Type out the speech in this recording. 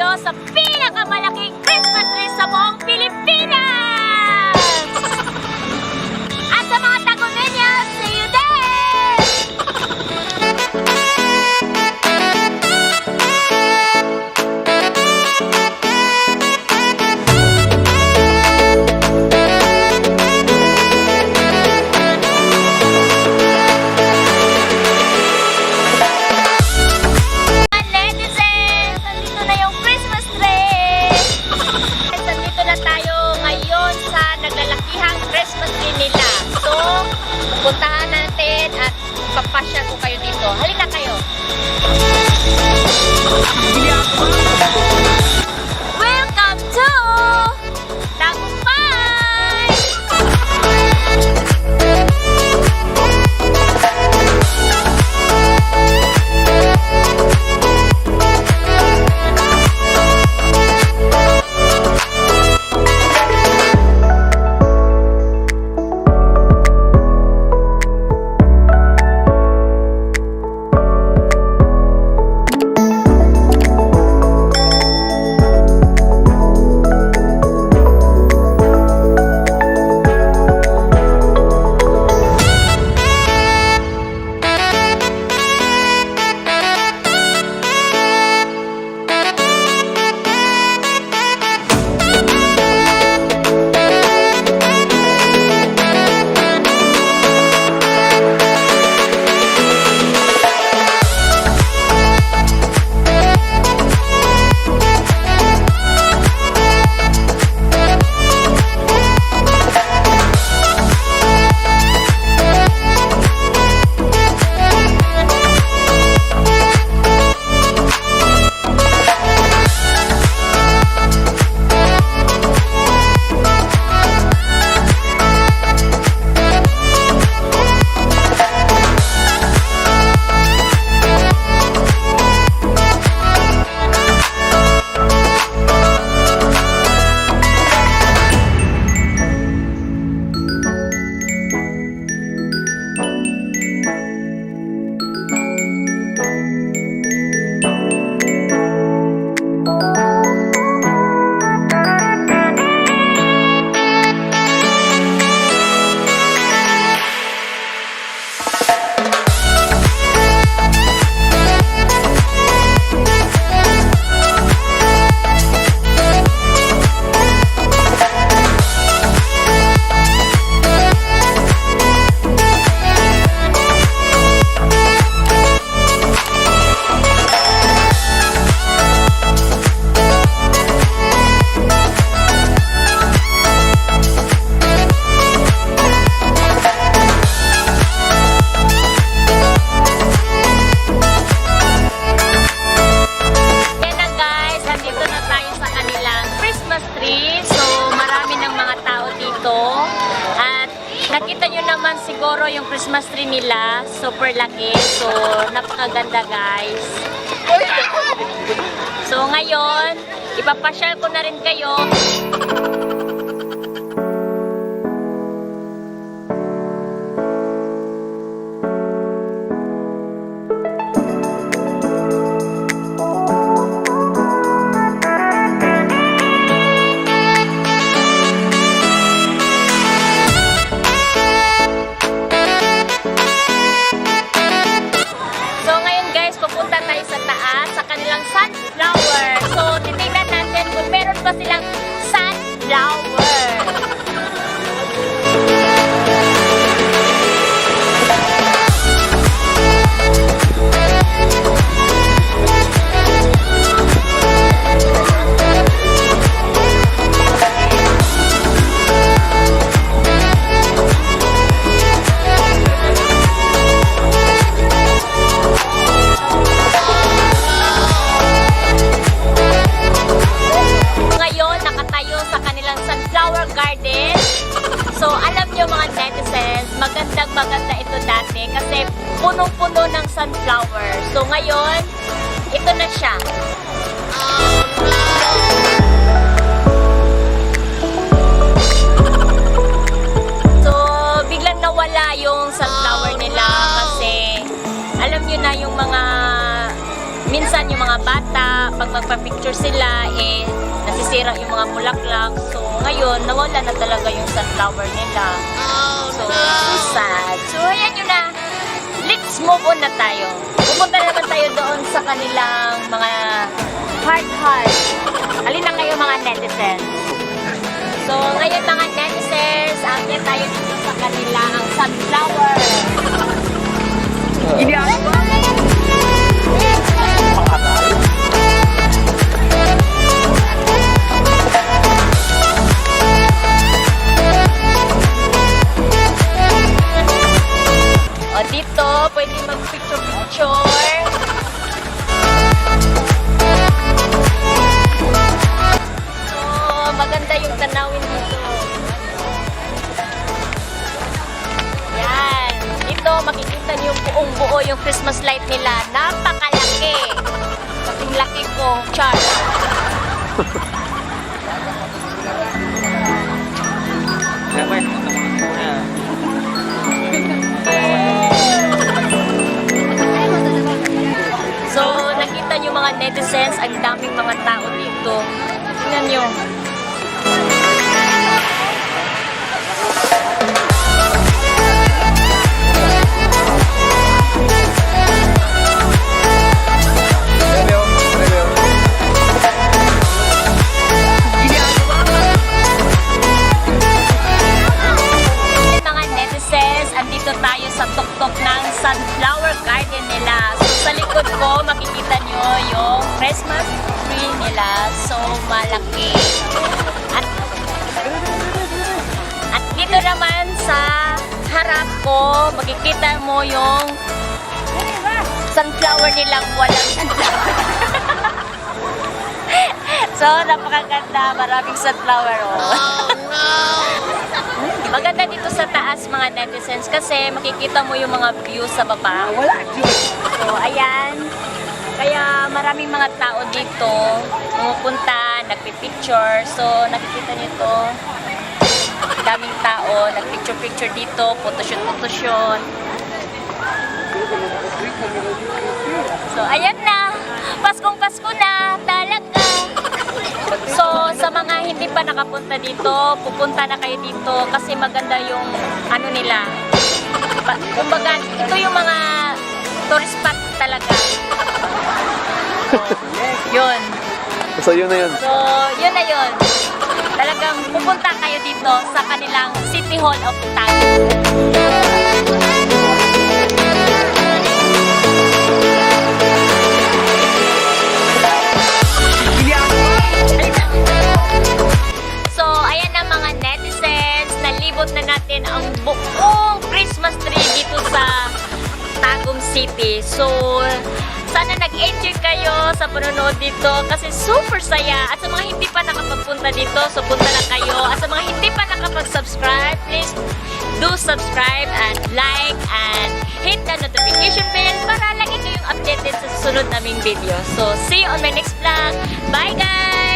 tayo sa pinakamalaking Christmas tree sa buong Pilipinas! At sa mga taga-Millennials, see you there! Puntahan natin at papasyal ko kayo dito. Halika kayo! Welcome to Tagumpay! Nakita nyo naman siguro yung Christmas tree nila, super laki, so napakaganda guys. So ngayon, ipapasyal ko na rin kayo. Sunflower. So, titignan natin kung meron pa silang sunflower. Maganda ito dati kasi punong-puno ng sunflower. So ngayon, ito na siya. So biglang nawala yung sunflower nila kasi alam nyo na yung mga minsan yung mga bata pag magpa-picture sila, nasisira yung mga bulaklak. So, ngayon, nawala na talaga yung sunflower nila. So, sad. So, ayan yun na. Let's move on na tayo. Pupunta naman tayo doon sa kanilang mga heart. Alin na kayo mga netizens? So, ngayon mga netizens, akit tayo dito sa kanilang sunflower. O dito, pwede mag-picture-picture. So, maganda yung tanawin dito. Yan. Dito, makikita niyo yung buong-buo yung Christmas light nila. Napakalaki. Kasing laki ko. Char. So, nakita nyo mga netizens, ang daming mga tao dito. Tingnan nyo. Mga netizens, andito tayo sa tuktok ng sunflower garden nila. So, sa likod ko, makikita nyo yung Christmas tree nila. So, malaki. At dito naman sa harap ko, makikita mo yung sunflower nilang walang sunflower. So, napakaganda. Maraming sunflower. Oh, no! Maganda dito sa taas mga netizens kasi makikita mo yung mga views sa baba. So, ayan. Kaya maraming mga tao dito pumupunta, nagpipicture. So, nakikita nyo ito. Daming tao, nagpicture-picture dito, photoshoot. So, ayan na. Paskong Pasko na. Talaga. So, sa mga hindi pa nakapunta dito, pupunta na kayo dito kasi maganda yung ano nila. Kumbaga, ito yung mga tourist spot talaga. So, yun. So, yun na yun. So, yun na yun. Talagang pupunta kayo dito sa kanilang City Hall of Tago. So, ayan na mga netizens, nalibot na natin ang buong Christmas tree dito sa Tagum City. So, sana nag-enjoy kayo sa panonood dito kasi super saya. At sa mga hindi pa nakapagpunta dito, so punta na kayo. At sa mga hindi pa nakapag-subscribe, please do subscribe and like and hit the notification bell para lagi kayong updated sa susunod naming video. So, see you on my next vlog. Bye guys!